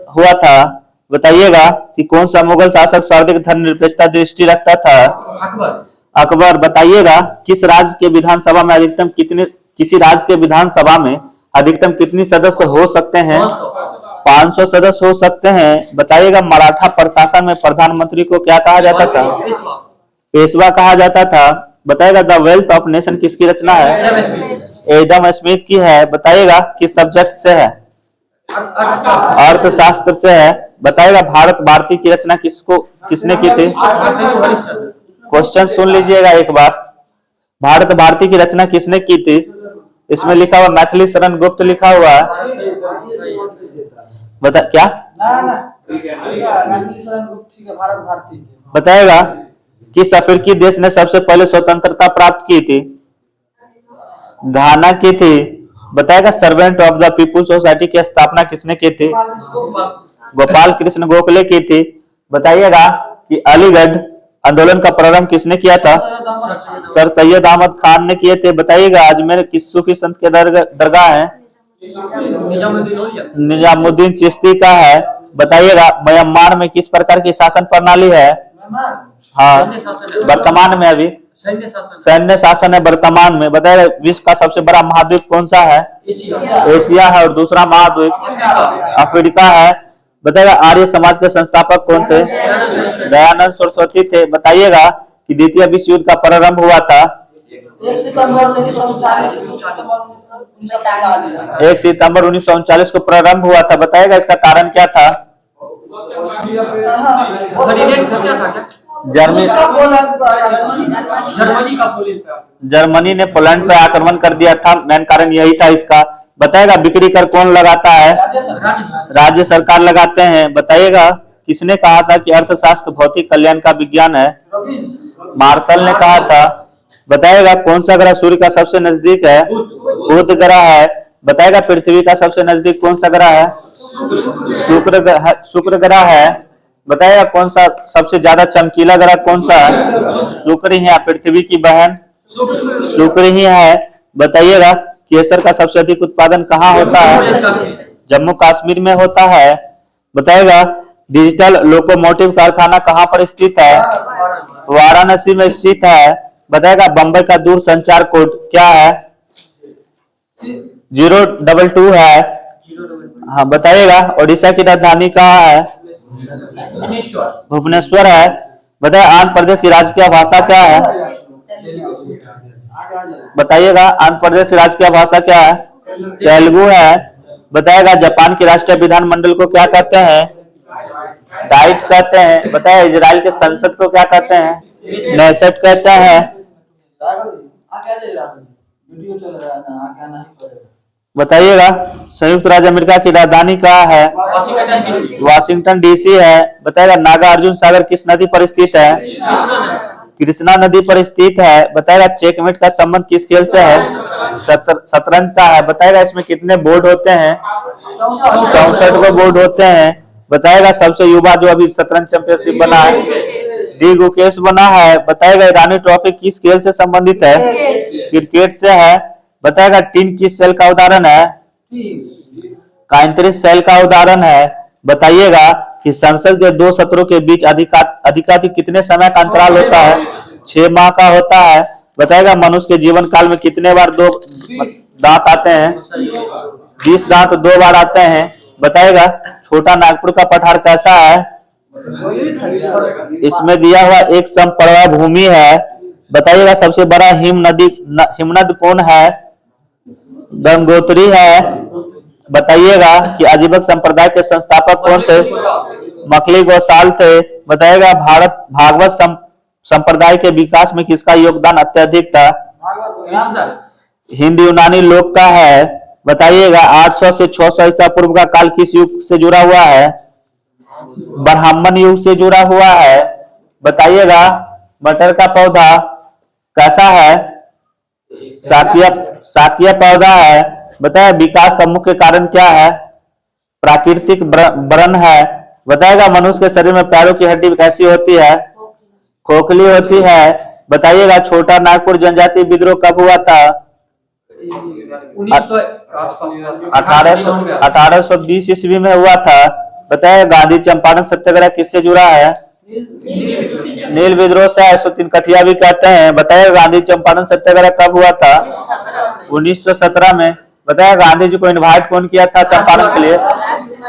हुआ था, बताइएगा कि कौन सा मुगल शासक सर्वाधिक धर्मनिरपेक्षता दृष्टि रखता था? अकबर। बताइएगा किस राज्य के विधानसभा में अधिकतम कितने किसी राज्य के विधानसभा में अधिकतम कितने सदस्य हो सकते हैं? 500 सदस्य हो सकते हैं। बताइएगा मराठा प्रशासन में प्रधानमंत्री को क्या कहा जाता था? पेशवा कहा जाता था। बताइएगा द वेल्थ ऑफ नेशन किसकी रचना है? एडम स्मिथ की है। बताइएगा किस सब्जेक्ट से है? अर्थशास्त्र से है। बताइएगा भारत भारती की रचना किसने की थी? क्वेश्चन सुन लीजिएगा एक बार। भारत भारती की रचना किसने की थी? इसमें लिखा हुआ मैथिली शरण गुप्त लिखा हुआ है। बता क्या? बताइएगा किस अफ्रीकी देश ने सबसे पहले स्वतंत्रता प्राप्त की थी? घाना की थी। बताएगा servant of the people society की स्थापना किसने की थी? गोपाल कृष्ण गोखले की थी। बताइएगा कि अलीगढ़ आंदोलन का प्रारंभ किसने किया था? सर सैयद अहमद खान ने किए थे। बताइएगा अजमेर किस सूफी संत के दरगाह है? निजामुद्दीन चिश्ती का है। बताइएगा म्यांमार में किस प्रकार की शासन प्रणाली है? हाँ, वर्तमान में अभी सैन्य शासन है वर्तमान में। बताइएगा विश्व का सबसे बड़ा महाद्वीप कौन सा है? एशिया है। और दूसरा महाद्वीप अफ्रीका है। बताइएगा आर्य समाज के संस्थापक कौन थे? दयानंद सरस्वती थे। बताइएगा कि द्वितीय विश्व युद्ध का प्रारंभ हुआ था? 1 सितंबर 1939 को प्रारंभ हुआ था। बताइएगा इसका कारण क्या था? जर्मनी ने पोलैंड पर आक्रमण कर दिया था। मेन कारण यही था इसका। बताइएगा बिक्री कर कौन लगाता है? राज्य सरकार लगाते हैं। बताइएगा किसने कहा था कि अर्थशास्त्र भौतिक कल्याण का विज्ञान है? मार्शल ने कहा था। बताइएगा कौन सा ग्रह सूर्य का सबसे नजदीक है? बुध ग्रह है। बताइएगा पृथ्वी का सबसे नजदीक कौन सा ग्रह है? शुक्र ग्रह है। बताइएगा कौन सा सबसे ज्यादा चमकीला ग्रह कौन सा है? शुक्र ही है। पृथ्वी की बहन शुक्र ही है। बताइएगा केसर का सबसे अधिक उत्पादन कहाँ होता है? जम्मू कश्मीर में होता है। बताइएगा डिजिटल लोकोमोटिव कारखाना कहाँ पर स्थित है? वाराणसी में स्थित है। बताइएगा बम्बई का दूर संचार कोड क्या है? 022 है। हाँ। बताइएगा उड़ीसा की राजधानी कहाँ है? भुवनेश्वर है। बताइए आंध्र प्रदेश की राजकीय भाषा क्या है? बताइएगा आंध्र प्रदेश की राजकीय भाषा क्या है? तेलुगु है। बताइएगा जापान की राष्ट्रीय विधानमंडल को क्या कहते हैं? डाइट कहते हैं। बताइए इजराइल के संसद को क्या कहते हैं? नेसेट कहते हैं। बताइएगा संयुक्त राज्य अमेरिका की राजधानी कहाँ है? वाशिंगटन डीसी है। बताइएगा नागार्जुन सागर किस नदी पर स्थित है? कृष्णा नदी पर स्थित है। बताइएगा चेकमेट का संबंध किस खेल से है? शतरंज का है। बताइएगा इसमें कितने बोर्ड होते हैं? 64 को बोर्ड होते हैं। बताइएगा सबसे युवा जो अभी शतरंज चैंपियनशिप बना है? डी गुकेश बना है। बताइएगा ईरानी ट्रॉफी किस खेल से संबंधित है? क्रिकेट से है। बताइएगा टिन किस सेल का उदाहरण है? काइंट्रिज सेल का उदाहरण है। बताइएगा कि संसद के दो सत्रों के बीच अधिकाधिक कितने समय का अंतराल होता है? 6 माह का होता है। बताइएगा मनुष्य के जीवन काल में कितने बार दो दांत आते हैं? 20 दांत 2 बार आते हैं। बताइएगा छोटा नागपुर का पठार कैसा है? इसमें दिया हुआ एक समप्रभा भूमि है। बताइएगा सबसे बड़ा हिमनद कौन है? गंगोत्री है। बताइएगा कि आजीवक संप्रदाय के संस्थापक कौन थे? मखली गोसाल थे। बताइएगा भागवत संप्रदाय के विकास में किसका योगदान अत्यधिक था? हिंद यूनानी लोक का है। बताइएगा 800 से 600 ईसा पूर्व का काल किस युग से जुड़ा हुआ है? ब्राह्मण युग से जुड़ा हुआ है। बताइएगा मटर का पौधा कैसा है? साकीय पौधा है। बताइए विकास का मुख्य कारण क्या है? प्राकृतिक व्रण है। बताइएगा मनुष्य के शरीर में पैरों की हड्डी कैसी होती है? खोखली होती है। बताइएगा छोटा नागपुर जनजाति विद्रोह कब हुआ था? 1820 ईस्वी में हुआ था। बताइए गांधी चंपारण सत्याग्रह किससे जुड़ा है? नील विद्रोह से। इसको तीन कठिया भी कहते हैं। बताइए गांधी चंपारण सत्याग्रह कब हुआ था? 1917 में। बताइए गांधी जी को इनवाइट कौन किया था चंपारण के लिए?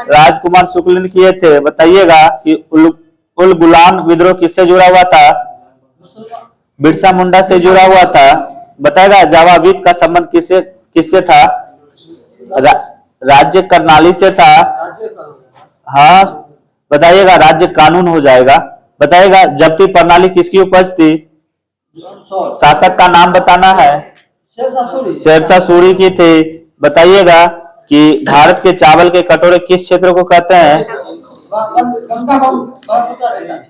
राजकुमार शुक्ल ने किए थे। बताइएगा कि उल गुलान विद्रोह किससे जुड़ा हुआ था? बिरसा मुंडा से जुड़ा हुआ था। बताएगा जावाविद का संबंध किससे किससे था? राज्य प्रणाली से था। हाँ, बताइएगा राज्य कानून हो जाएगा। बताइएगा जब्ती प्रणाली किसकी उपज थी? शासक का नाम बताना है। शेरशाह सूरी की थी। बताइएगा कि भारत के चावल के कटोरे किस क्षेत्र को कहते हैं?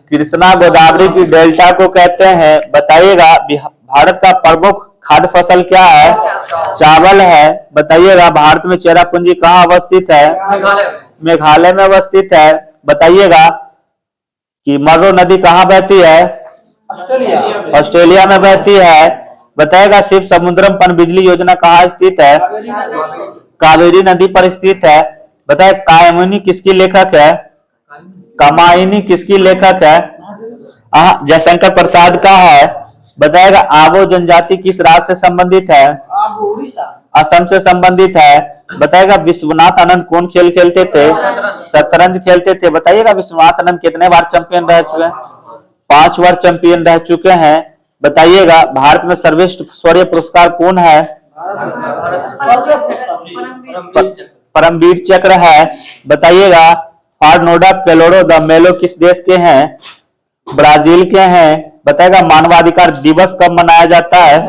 कृष्णा गोदावरी की डेल्टा को कहते हैं। बताइएगा भारत का प्रमुख खाद्य फसल क्या है? चावल है। बताइएगा भारत में चेरापूंजी कहाँ अवस्थित है? मेघालय में अवस्थित है। बताइएगा कि मर्रो नदी कहाँ बहती है? ऑस्ट्रेलिया में बहती है। बताएगा शिव समुद्रम पनबिजली योजना कहाँ स्थित है? कावेरी नदी पर स्थित है। बताए कायमनी किसकी लेखक है? कामायनी किसकी लेखक है? जयशंकर प्रसाद का है। बताएगा आबो जनजाति किस राज्य से संबंधित है? असम से संबंधित है। बताएगा विश्वनाथ आनंद कौन खेल खेलते थे? शतरंज खेलते थे। बताइएगा विश्वनाथ आनंद कितने बार चैंपियन रह चुके हैं? 5 बार चैंपियन रह चुके हैं। बताइएगा भारत में सर्वश्रेष्ठ स्वर्ण पुरस्कार कौन है? परमवीर चक्र है। बताइएगा फार्नोडा कैलोरो द मेलो किस देश के हैं? ब्राजील के हैं। बताएगा मानवाधिकार दिवस कब मनाया जाता है?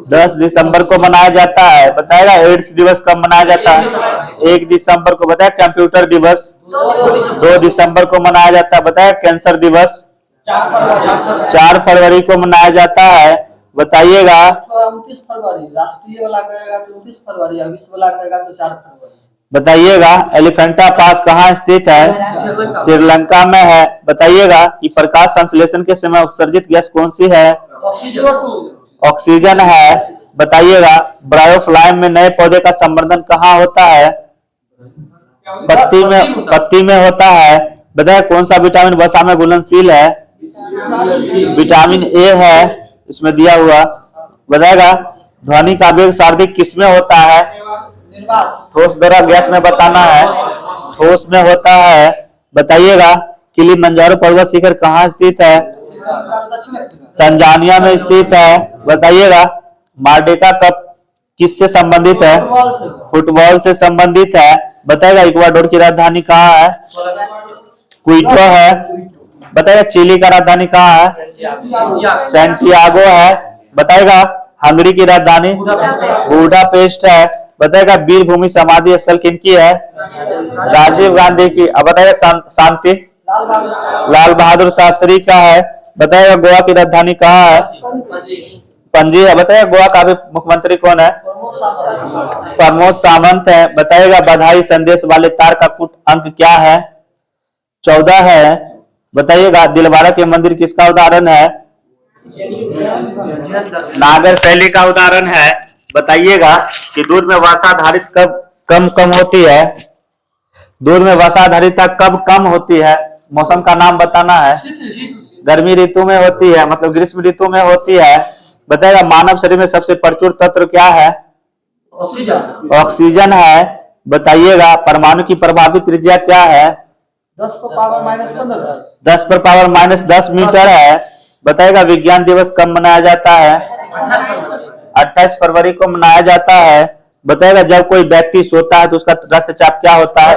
10 दिसंबर को मनाया जाता है। बताएगा एड्स दिवस कब मनाया जाता है? 1 दिसंबर को। बताया कंप्यूटर दिवस 2 दिसंबर को मनाया जाता है। बताया कैंसर दिवस 4 फरवरी को मनाया जाता है। बताइएगा 29 फरवरी राष्ट्रीय वाला कहेगा तो 29 फरवरी, विश्व वाला कहेगा तो 4 फरवरी। बताइएगा एलिफेंटा पास कहाँ स्थित है? श्रीलंका में है। बताइएगा कि प्रकाश संश्लेषण के समय उत्सर्जित गैस कौन सी है? ऑक्सीजन है। बताइएगा ब्रायोफ्लाइम में नए पौधे का संवर्धन कहाँ होता है? पत्ती में होता है। बताइए कौन सा विटामिन वसा में घुलनशील है? विटामिन ए है इसमें दिया हुआ। बताएगा ध्वनि का वेग सर्वाधिक किसमें होता है? ठोस द्रव गैस में बताना है। ठोस में होता है। बताइएगा किलिमंजारो पर्वत शिखर कहाँ स्थित है? तंजानिया में स्थित है। बताइएगा मार्डेका कप किससे संबंधित है? फुटबॉल से संबंधित है। बताइएगा इक्वाडोर की राजधानी कहाँ है? क्विटो है। बताइएगा चिली का राजधानी कहाँ है? सैंटियागो है। बताइएगा हंगरी की राजधानी बुडापेस्ट है। बताइएगा वीर भूमि समाधि स्थल किनकी है? राजीव गांधी की। अब बताइएगा शांति लाल बहादुर शास्त्री का है। बताइएगा गोवा की राजधानी कहाँ है? पणजी है। बताइएगा गोवा का भी मुख्यमंत्री कौन है? प्रमोद सावंत है। बताइएगा बधाई संदेश वाले तार का कुट अंक क्या है? 14 है। बताइएगा दिलवाड़ा के मंदिर किसका उदाहरण है? नागर शैली का उदाहरण है। बताइएगा कि दूध में वसा धारिता कम होती है? दूध में वसा धारिता कब कम होती है? मौसम का नाम बताना है। गर्मी ऋतु में होती है, मतलब ग्रीष्म ऋतु में होती है। बताइएगा मानव शरीर में सबसे प्रचुर तत्व क्या है? ऑक्सीजन है। बताइएगा परमाणु की प्रभावी त्रिज्या क्या है? 10 पर पावर -15 10 पर पावर -10 मीटर है। बताइएगा विज्ञान दिवस कब मनाया जाता है? 28 फरवरी को मनाया जाता है। बताइएगा जब कोई व्यक्ति सोता है तो उसका रक्तचाप क्या होता है?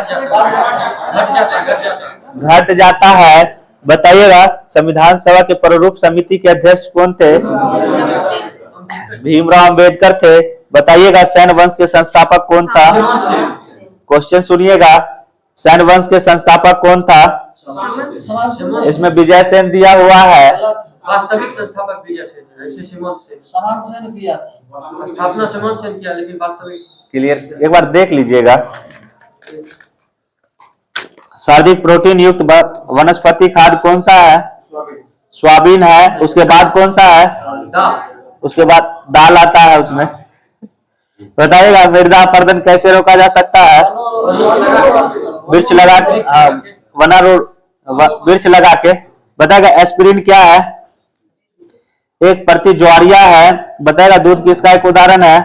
घट जाता है। बताइएगा संविधान सभा के प्रारूप समिति के अध्यक्ष कौन थे? भीमराव अंबेडकर थे। बताइएगा सैन्य वंश के संस्थापक कौन था? क्वेश्चन सुनिएगा, सैन्य वंश के संस्थापक कौन था? इसमें विजय सेन दिया हुआ है। वास्तविक संस्थापक विजय सेन, ऐसे सीमंत सेन समान सेन किया, स्थापना सीमंत सेन किया, लेकिन वास्तविक क्लियर एक बार देख लीजिएगा। सर्वाधिक प्रोटीन युक्त वनस्पति खाद्य कौन सा है? सोयाबीन है। उसके बाद कौन सा है? उसके बाद दाल आता है उसमें। बताइएगा मृदा अपरदन कैसे रोका जा सकता है? मिर्च लगा के, वना रोड मिर्च लगा के। बताएगा एस्पिरिन क्या है? एक प्रति ज्वारिया है। बताएगा दूध किसका एक उदाहरण है?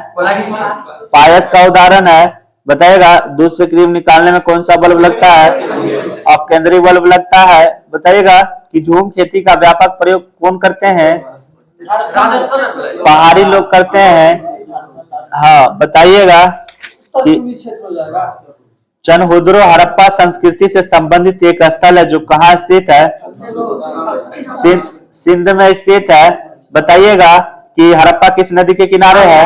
पायस का उदाहरण है। बताएगा दूध से क्रीम निकालने में कौन सा बल्ब लगता है? अपकेंद्री बल्ब लगता है। बताइएगा कि झूम खेती का व्यापक प्रयोग कौन करते हैं? पहाड़ी लोग करते हैं। हाँ, बताइएगा कि क्षेत्र हो जाएगा। चनहुद्रो हड़प्पा संस्कृति से संबंधित एक स्थल है जो कहाँ स्थित है? सिंध में स्थित है। बताइएगा कि हड़प्पा किस नदी के किनारे है?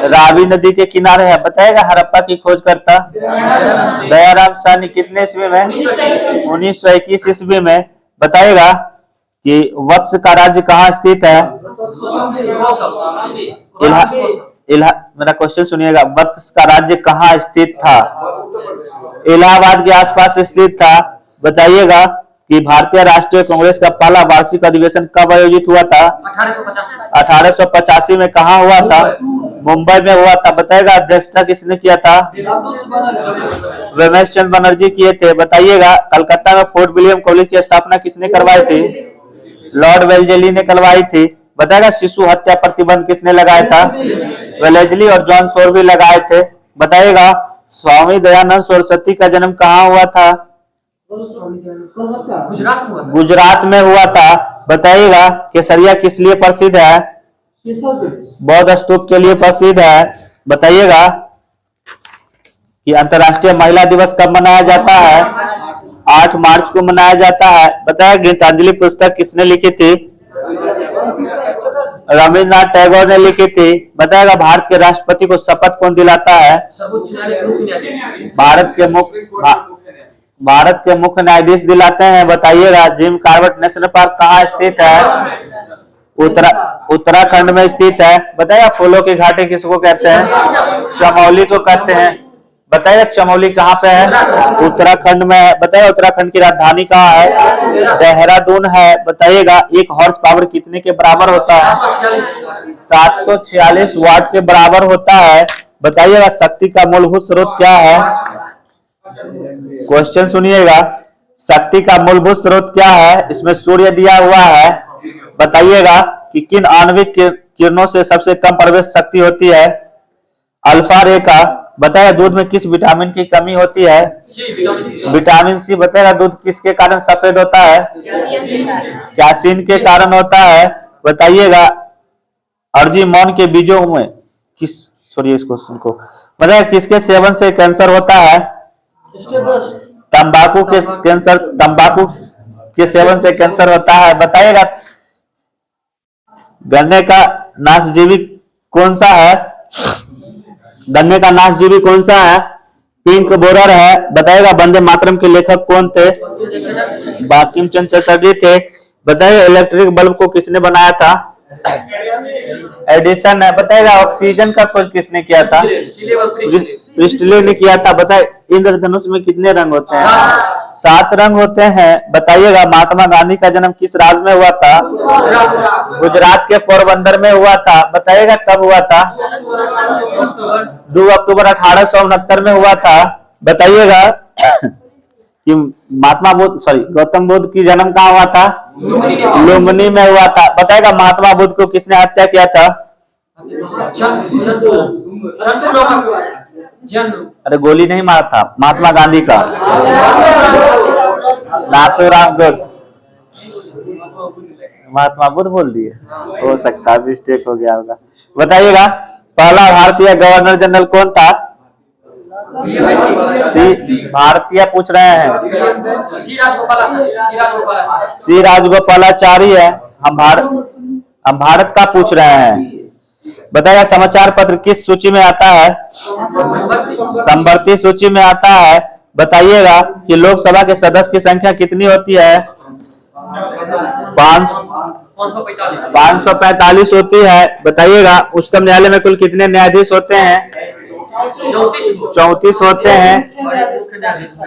रावी नदी के किनारे है। बताइएगा हड़प्पा की खोज करता दयाराम साहनी कितने ईस्वी में? 1921 ईस्वी में। बताइएगा कि वत्स का राज्य कहाँ स्थित है? मेरा क्वेश्चन सुनिएगा, वत्स का राज्य कहाँ स्थित था? इलाहाबाद के आसपास स्थित था। बताइएगा कि भारतीय राष्ट्रीय कांग्रेस का पहला वार्षिक अधिवेशन कब आयोजित हुआ था? 1885 में। कहाँ हुआ था? मुंबई में हुआ था। बताइएगा अध्यक्षता किसने किया था? रमेश चंद्र बनर्जी किए थे। बताइएगा कलकत्ता में फोर्ट विलियम कॉलेज की स्थापना किसने करवाई थी? लॉर्ड वेल्लेसली ने करवाई थी। बताएगा शिशु हत्या प्रतिबंध किसने लगाया था? वेलेस्ली और जॉन सोरबी लगाए थे। बताइएगा स्वामी दयानंद सरस्वती का जन्म कहाँ हुआ था? गुजरात में हुआ था। बताइएगा केसरिया किस लिए प्रसिद्ध है? बौद्ध स्तूप के लिए प्रसिद्ध है। बताइएगा कि अंतर्राष्ट्रीय महिला दिवस कब मनाया जाता है? 8 मार्च को मनाया जाता है। बताइएगा गीतांजलि पुस्तक किसने लिखी थी? रविन्द्रनाथ टैगोर ने लिखी थी। बताएगा भारत के राष्ट्रपति को शपथ कौन दिलाता है? भारत के मुख्य न्यायाधीश दिलाते हैं। बताइएगा जिम कॉर्बेट नेशनल पार्क कहाँ स्थित है? उत्तराखंड में स्थित है। बताइएगा फूलों की घाटी किसको कहते हैं? चमोली को कहते हैं। बताइएगा चमोली कहाँ पे है? उत्तराखंड में है। बताइएगा उत्तराखंड की राजधानी कहाँ है? देहरादून है। बताइएगा एक हॉर्स पावर कितने के बराबर होता है? 746 वाट के बराबर होता है। बताइएगा शक्ति का मूलभूत स्रोत क्या है? क्वेश्चन सुनिएगा, शक्ति का मूलभूत स्रोत क्या है? इसमें सूर्य दिया हुआ है। बताइएगा कि किन आणविक किरणों से सबसे कम प्रवेश शक्ति होती है? अल्फा रेखा। बताएगा दूध में किस विटामिन की कमी होती है? Vitamin C. बताएगा दूध किसके कारण सफेद होता है? कैसीन के कारण होता है। बताइएगा अर्जिमोन के बीजों में इस क्वेश्चन को बताइएगा किसके सेवन से कैंसर होता है? तंबाकू के सेवन से कैंसर होता है। बताइएगा गन्ने का नाशजीवी कौन सा है? गन्ने का नाशजीवी कौन सा है? पिंक बोरर है। बताइएगा वंदे मातरम के लेखक कौन थे? बंकिम चंद्र चटर्जी थे। बताइएगा इलेक्ट्रिक बल्ब को किसने बनाया था? एडिसन है। बताइएगा ऑक्सीजन का खोज किसने किया था? प्रिस्टले ने किया था। बताए इंद्रधनुष में कितने रंग होते हैं? 7 रंग होते हैं। बताइएगा महात्मा गांधी का जन्म किस राज्य में हुआ था? गुजरात के पोरबंदर में हुआ था। बताइएगा कब हुआ था? 2 अक्टूबर 1869 में हुआ था। बताइएगा कि गौतम बुद्ध की जन्म कहाँ हुआ था? लुम्बिनी में हुआ था। बताइएगा महात्मा बुद्ध को किसने हत्या किया था? अरे गोली नहीं मारा था, महात्मा गांधी का। नाथूराम गोडसे। महात्मा बुद्ध बोल दिए, हो सकता है मिस्टेक हो गया होगा। बताइएगा पहला भारतीय गवर्नर जनरल कौन था? भारतीय पूछ रहे हैं। सी राजगोपालाचारी है। हम भारत का पूछ रहे हैं। बताइएगा समाचार पत्र किस सूची में आता है? संवर्ती सूची में आता है। बताइएगा कि लोकसभा के सदस्य की संख्या कितनी होती है? 545 होती है। बताइएगा उच्चतम न्यायालय में कुल कितने न्यायाधीश होते हैं? 34 होते हैं। मुख्य न्यायाधीश।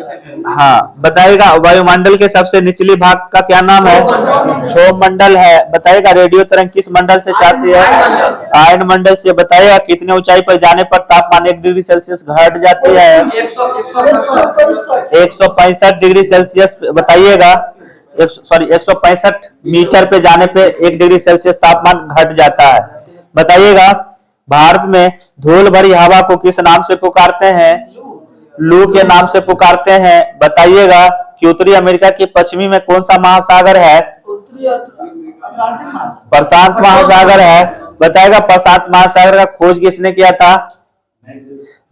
हाँ, बताइएगा वायुमंडल के सबसे निचली भाग का क्या नाम है? क्षोभ मंडल है। बताइएगा रेडियो तरंग किस मंडल से जाती है? आयन मंडल से। बताइएगा कितने ऊंचाई पर जाने पर तापमान 1 डिग्री सेल्सियस घट जाती है? 165 डिग्री सेल्सियस। बताइएगा 165 मीटर पे जाने पे 1 डिग्री सेल्सियस तापमान घट जाता है। बताइएगा भारत में धूल भरी हवा को किस नाम से पुकारते हैं? लू के नाम से पुकारते हैं। बताइएगा कि उत्तरी अमेरिका के पश्चिमी में कौन सा महासागर है? उत्तरी अटलांटिक महासागर। प्रशांत महासागर है। बताएगा प्रशांत महासागर का खोज किसने किया था?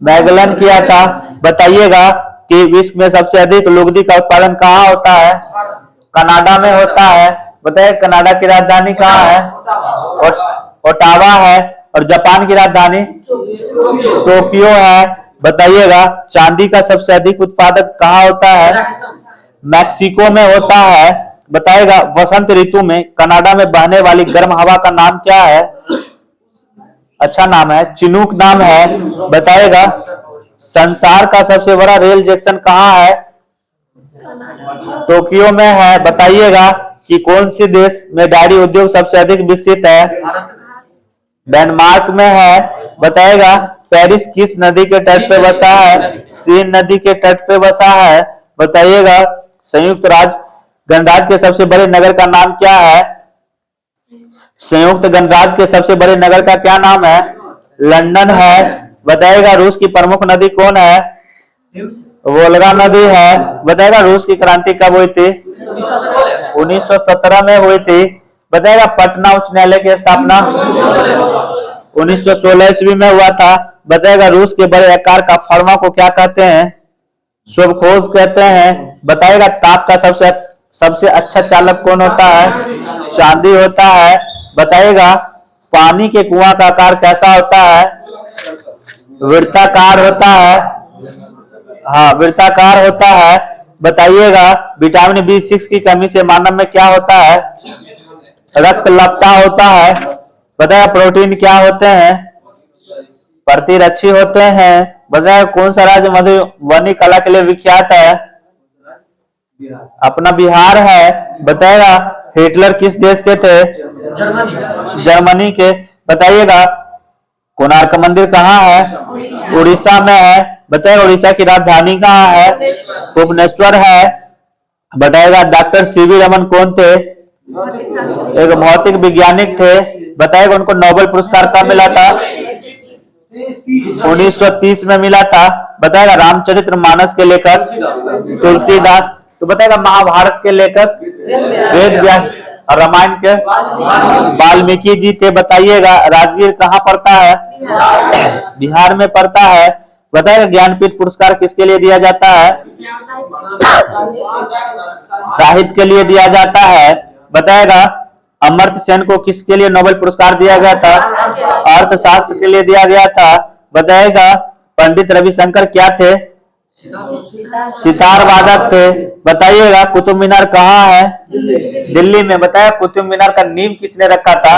मैगलन किया था। बताइएगा कि विश्व में सबसे अधिक लुगदी का उत्पादन कहाँ होता है? कनाडा में होता है। बताइए कनाडा की राजधानी कहाँ है? ओटावा है। और जापान की राजधानी टोक्यो है। बताइएगा चांदी का सबसे अधिक उत्पादक कहाँ होता है? मैक्सिको में होता है। बताइएगा वसंत ऋतु में कनाडा में बहने वाली गर्म हवा का नाम क्या है? अच्छा नाम है, चिनूक नाम है। बताइएगा संसार का सबसे बड़ा रेल जंक्शन कहाँ है? टोक्यो में है। बताइएगा कि कौन सी देश में डायरी उद्योग सबसे अधिक विकसित है? डेनमार्क में है। बताइएगा पेरिस किस नदी के तट पे बसा है? सीन नदी के तट पे बसा है। बताइएगा संयुक्त राज्य गणराज्य के सबसे बड़े नगर का नाम क्या है? संयुक्त गणराज्य के सबसे बड़े नगर का क्या नाम है? लंदन है। बताइएगा रूस की प्रमुख नदी कौन है? वोल्गा नदी है। बताइएगा रूस की क्रांति कब हुई थी? 1917 में हुई थी। बताइएगा पटना उच्च न्यायालय की स्थापना 1916 ईस्वी में हुआ था। बताइएगा रूस के बड़े आकार का फर्मा को क्या कहते हैं? शुभखोज कहते हैं। बताइएगा ताप का सबसे अच्छा चालक कौन होता है? चांदी होता है। बताइएगा पानी के कुआं का आकार कैसा होता है? वृत्ताकार होता है। हाँ, वृत्ताकार होता है। बताइएगा विटामिन B6 की कमी से मानव में क्या होता है? रक्तलपता होता है। बताया प्रोटीन क्या होते हैं? प्रतिरक्षी होते हैं। बताया कौन सा राज्य मधुबनी कला के लिए विख्यात है? अपना बिहार है। बताएगा हिटलर किस देश के थे? जर्मनी के। बताइएगा कोणार्क मंदिर कहाँ है? उड़ीसा में है। बताइएगा उड़ीसा की राजधानी कहाँ है? भुवनेश्वर है। बताइएगा डॉक्टर सीवी रमन कौन थे? एक भौतिक वैज्ञानिक थे। बताइएगा उनको नोबेल पुरस्कार कब मिला था? 1930 में मिला था। बताएगा रामचरितमानस के लेखक तुलसीदास। तो बताएगा महाभारत के लेखक वेद व्यास। और रामायण के वाल्मीकि जी थे। बताइएगा राजगीर कहाँ पड़ता है? बिहार में पड़ता है। बताइएगा ज्ञानपीठ पुरस्कार किसके लिए दिया जाता है? साहित्य के लिए दिया जाता है। बताएगा अमर्त्य सेन को किसके लिए नोबेल पुरस्कार दिया गया था? अर्थशास्त्र के लिए दिया गया था। बताएगा पंडित रविशंकर क्या थे? सितार वादक थे। बताइएगा कुतुब मीनार कहाँ है? दिल्ली में। बताया कुतुब मीनार का नींव किसने रखा था?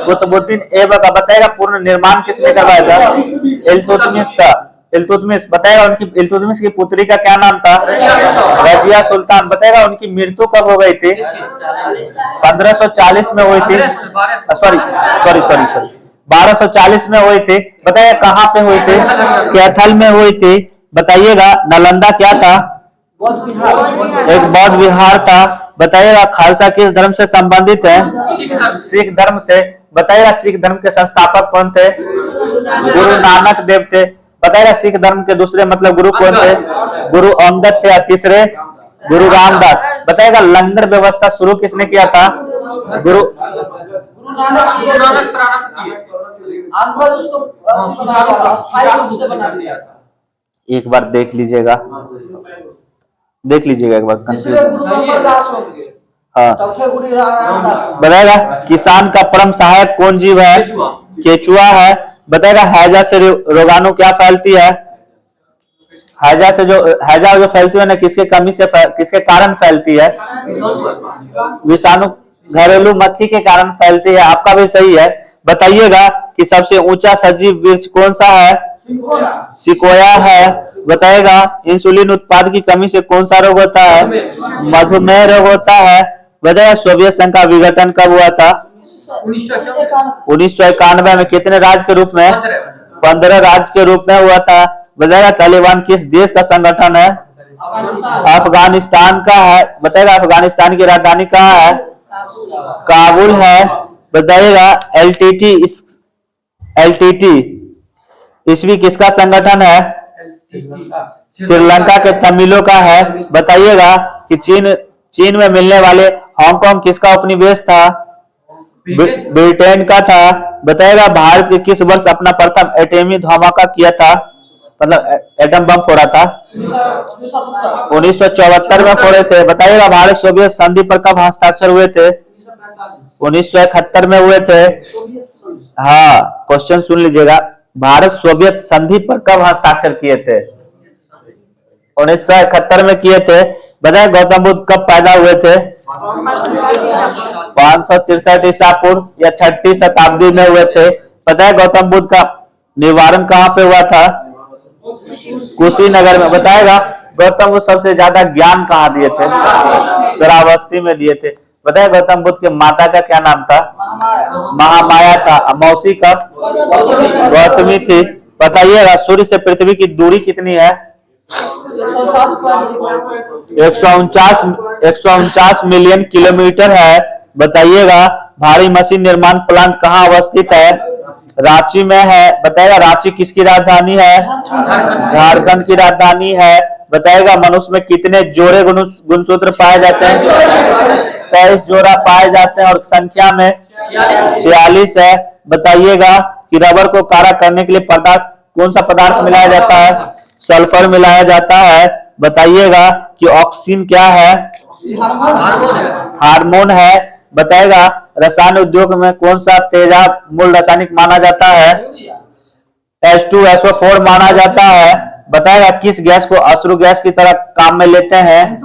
कुतुबुद्दीन ऐबक। बताएगा पूर्ण निर्माण किसने करवाया था? इल्तुतमिश था। इल्तुतमिश। बताएगा उनकी इल्तुतमिश की पुत्री का क्या नाम था? रजिया सुल्तान। बताएगा उनकी मृत्यु कब हो गई थी? 1540 में हुई थी। सॉरी 1240 में हुई थी। बताइएगा कहाँ पे हुई थी? कैथल में हुई थी। बताइएगा नालंदा क्या था? एक बौद्ध विहार था। बताइएगा खालसा किस धर्म से संबंधित है? सिख धर्म से। बताइएगा सिख धर्म के संस्थापक कौन थे? गुरु नानक देव थे। बताइएगा सिख धर्म के दूसरे मतलब गुरु कौन थे? गुरु अंगद थे। तीसरे गुरु रामदास। बताइएगा लंगर व्यवस्था शुरू किसने किया था? गुरु नानक प्रारंभ किए। अंगद उसको स्थायी रूप से बना दिया। एक बार देख लीजिएगा, देख लीजिएगा एक बार। तीसरे गुरु अमरदास होंगे। हाँ, चौथे गुरु रामदास होंगे। बताएगा किसान का परम सहायक कौन जीव है? केचुआ है। बताएगा हैजा से रोगाणु क्या फैलती है? हैजा जो फैलती है ना किसके कमी से किसके कारण फैलती है? विषाणु घरेलू मक्खी के कारण फैलती है। आपका भी सही है। बताइएगा कि सबसे ऊंचा सजीव वृक्ष कौन सा है? सिकोया है। बताएगा इंसुलिन उत्पाद की कमी से कौन सा रोग होता है? मधुमेह रोग होता है। बताएगा सोवियत संघ का विघटन कब हुआ था? 1991 में। कितने राज्य के रूप में? 15 राज्य के रूप में हुआ था। बताएगा तालिबान किस देश का संगठन है? अफगानिस्तान का है। बताएगा अफगानिस्तान की राजधानी कहाँ है? काबुल है। बताइएगा एलटीटी ईस्वी किसका संगठन है? श्रीलंका के तमिलों का है। बताइएगा कि चीन में मिलने वाले हांगकांग किसका उपनिवेश था? ब्रिटेन का था। बताइएगा भारत के किस वर्ष अपना प्रथम एटमी धमाका किया था? मतलब एटम बम फोड़ा था? 1974 में फोड़े थे। बताइएगा भारत सोवियत संधि पर कब हस्ताक्षर हुए थे? 1971 में हुए थे। हाँ, क्वेश्चन सुन लीजिएगा। भारत सोवियत संधि पर कब हस्ताक्षर किए थे? 1971 में किए थे। बताए गौतम बुद्ध कब पैदा हुए थे? 563 ईसा पूर्व या 6ठी शताब्दी में हुए थे। बताए गौतम बुद्ध का निवारण कहाँ पे हुआ था? कुशीनगर में। बताएगा गौतम बुद्ध सबसे ज्यादा ज्ञान कहाँ दिए थे? श्रावस्ती में दिए थे। बताए गौतम बुद्ध के माता का क्या नाम था? महामाया था। मौसी का गौतमी थी। बताइएगा सूर्य से पृथ्वी की दूरी कितनी है? 149 मिलियन किलोमीटर है। बताइएगा भारी मशीन निर्माण प्लांट कहाँ अवस्थित है? रांची में है। बताएगा रांची किसकी राजधानी है? झारखंड की राजधानी है। बताएगा मनुष्य में कितने जोड़े गुणसूत्र पाए जाते हैं? 23 जोड़ा पाए जाते हैं और संख्या में 46 है। बताइएगा कि रबर को काला करने के लिए कौन सा पदार्थ मिलाया जाता है? सल्फर मिलाया जाता है। बताइएगा कि ऑक्सीजन क्या है? हार्मोन है। बताएगा रसायन उद्योग में कौन सा तेजाब मूल रासायनिक माना जाता है? H2SO4 माना जाता है। बताएगा किस गैस को अश्रु गैस की तरह काम में लेते हैं?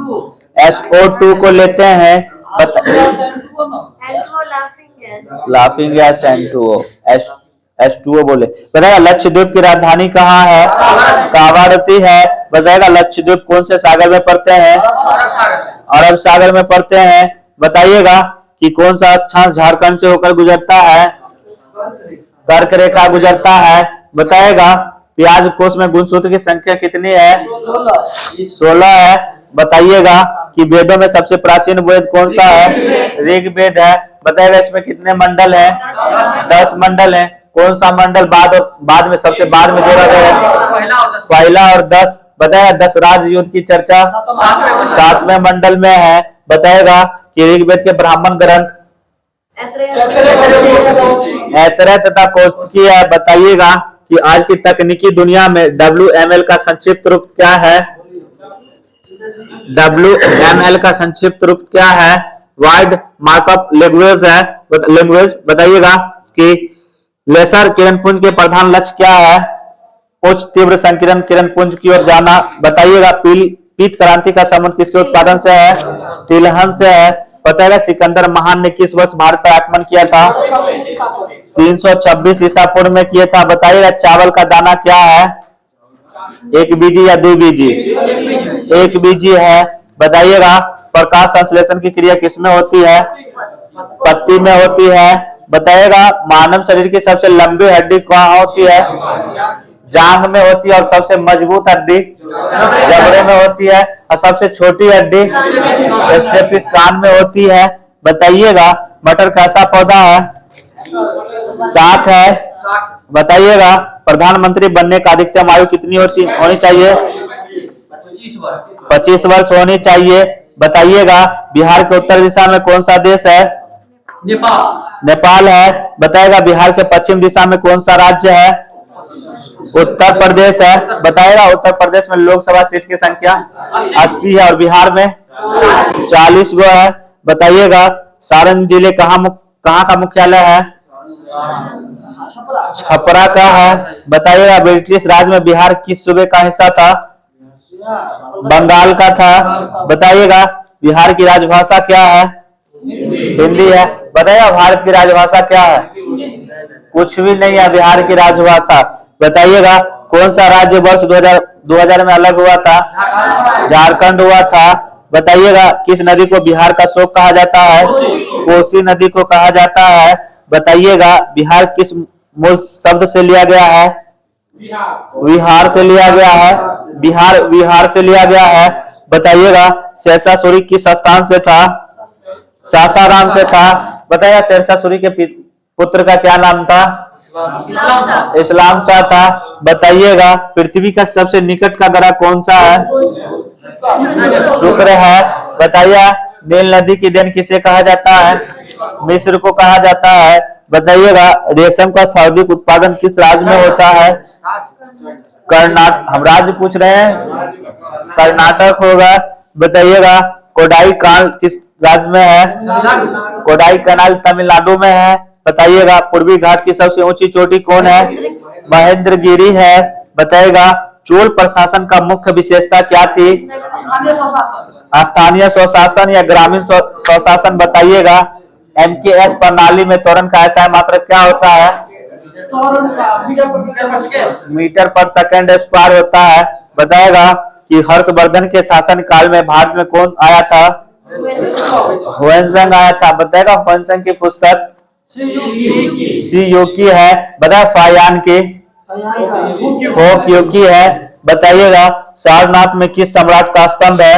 SO2 को लेते हैं। लाफिंग गैस N2O H2O बोले। बताएगा लक्षद्वीप की राजधानी कहाँ है? कावारती है। बताएगा लक्षद्वीप कौन से सागर में पड़ते हैं? अरब सागर में पड़ते हैं। बताइएगा कि कौन सा अक्षांश झारखंड से होकर गुजरता है? कर्क रेखा गुजरता है। बताएगा प्याज कोश में गुणसूत्र की संख्या कितनी है? 16 है। बताइएगा कि वेदों में सबसे प्राचीन वेद कौन सा है? ऋग्वेद है। बताएगा इसमें कितने मंडल हैं? 10 मंडल हैं। कौन सा मंडल बाद में सबसे बाद में जोड़ा गया है? पहला और 10। बताएगा 10 राज युद्ध की चर्चा 7वें मंडल में है। बताएगा कि ऋग्वेद के ब्राह्मण ग्रंथ ऐतरेय तथा कौशिकी है। बताइएगा कि आज की तकनीकी दुनिया में WML का संक्षिप्त रूप क्या है? WML का संक्षिप्त रूप क्या है? वाइड मार्कअप लैंग्वेज है। बताइएगा कि लेसर किरणपुंज के प्रधान लक्ष्य क्या है? उच्च तीव्र संकीर्ण किरणपुंज की ओर जाना। बताइएगा पीत क्रांति का संबंध किसके उत्पादन से है? तिलहन से है। बताइएगा सिकंदर महान ने किस वर्ष भारत पर आक्रमण किया था? 326 ईसा पूर्व में किया था। बताइएगा चावल का दाना क्या है? एक बीजी या दो बीजी? एक बीजी है। बताइएगा प्रकाश संश्लेषण की क्रिया किसमें होती है? पत्ती में होती है। बताइएगा मानव शरीर की सबसे लंबी हड्डी कहाँ होती है? जांघ में होती है। और सबसे मजबूत हड्डी जबड़े में होती है। और सबसे छोटी हड्डी स्टेपिस्कान में होती है। बताइएगा मटर कैसा पौधा है? शाक है। बताइएगा प्रधानमंत्री बनने का अधिकतम आयु कितनी होनी चाहिए? 25 वर्ष होनी चाहिए। बताइएगा बिहार के उत्तर दिशा में कौन सा देश है? नेपाल है। बताएगा बिहार के पश्चिम दिशा में कौन सा राज्य है? उत्तर प्रदेश है। बताएगा उत्तर प्रदेश में लोकसभा सीट की संख्या 80 है और बिहार में 40 गो है। बताइएगा सारण जिले कहाँ का मुख्यालय है? छपरा का है। बताइएगा ब्रिटिश राज में बिहार किस सूबे का हिस्सा था? बंगाल का था। बताइएगा बिहार की राजभाषा क्या है? हिंदी है। बताइएगा भारत की राजभाषा क्या है? कुछ भी नहीं है बिहार की राजभाषा। बताइएगा कौन सा राज्य वर्ष 2000 में अलग हुआ था? झारखंड हुआ था। बताइएगा किस नदी को बिहार का शोक कहा जाता है? कोसी नदी को कहा जाता है। बताइएगा बिहार किस मूल शब्द से लिया गया है? विहार से लिया गया है। विहार से लिया गया है। बताइएगा शेरशाह सूरी किस स्थान से था? सासाराम से था। बताइएगा शेरशाह सूरी के पुत्र का क्या नाम था? इस्लाम शाह था। बताइएगा पृथ्वी का सबसे निकट का ग्रह कौन सा है? शुक्र है। बताइए नील नदी की देन किसे कहा जाता है? मिस्र को कहा जाता है। बताइएगा रेशम का सर्वाधिक उत्पादन किस राज्य में होता है? कर्नाटक। हम राज्य पूछ रहे हैं, कर्नाटक होगा। बताइएगा कोडाई कनाल किस राज्य में है? कोडाई कनाल तमिलनाडु में है। बताइएगा पूर्वी घाट की सबसे ऊंची चोटी कौन है? महेंद्रगिरी है। बताइएगा चोल प्रशासन का मुख्य विशेषता क्या थी? स्थानीय स्वशासन या ग्रामीण स्वशासन। बताइएगा MKS प्रणाली में त्वरण का ऐसा मात्रक क्या होता है? मीटर पर सेकंड स्क्वायर होता है। बताएगा कि हर्षवर्धन के शासन काल में भारत में कौन आया था? हुएनसांग आया था। बताएगा हुएनसांग की पुस्तक सी योकी है। बताया फायान की होक योकी है। बताइएगा सारनाथ में किस सम्राट का स्तंभ है?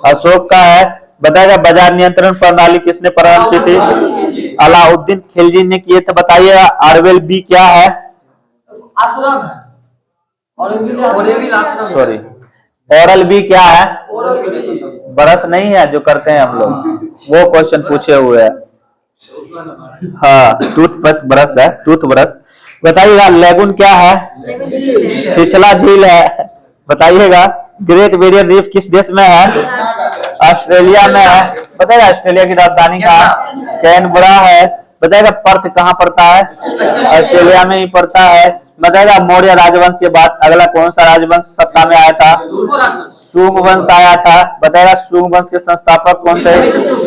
अशोक का है। बताइएगा बाजार नियंत्रण प्रणाली किसने प्रारंभ की थी? अलाउद्दीन खिलजी ने किए थे। बताइएगा आरवेल बी क्या है? आश्रम है। सॉरी ओरल बी क्या है? ब्रश नहीं है जो करते हैं हम लोग, वो क्वेश्चन पूछे हुए हैं। हाँ टूथब्रश ब्रश है, टूथब्रश। बताइएगा लेगुन क्या है? छिछला झील है। बताइएगा ग्रेट बैरियर रीफ किस देश में है? ऑस्ट्रेलिया में है। बताइएगा ऑस्ट्रेलिया की राजधानी कहाँ? कैनबरा है। बताइएगा पर्थ कहाँ पड़ता है? ऑस्ट्रेलिया में ही पड़ता है। बताइएगा मौर्य राजवंश के बाद अगला कौन सा राजवंश सत्ता में आया था? शुंग वंश आया था। बताइएगा शुंग वंश के संस्थापक कौन थे?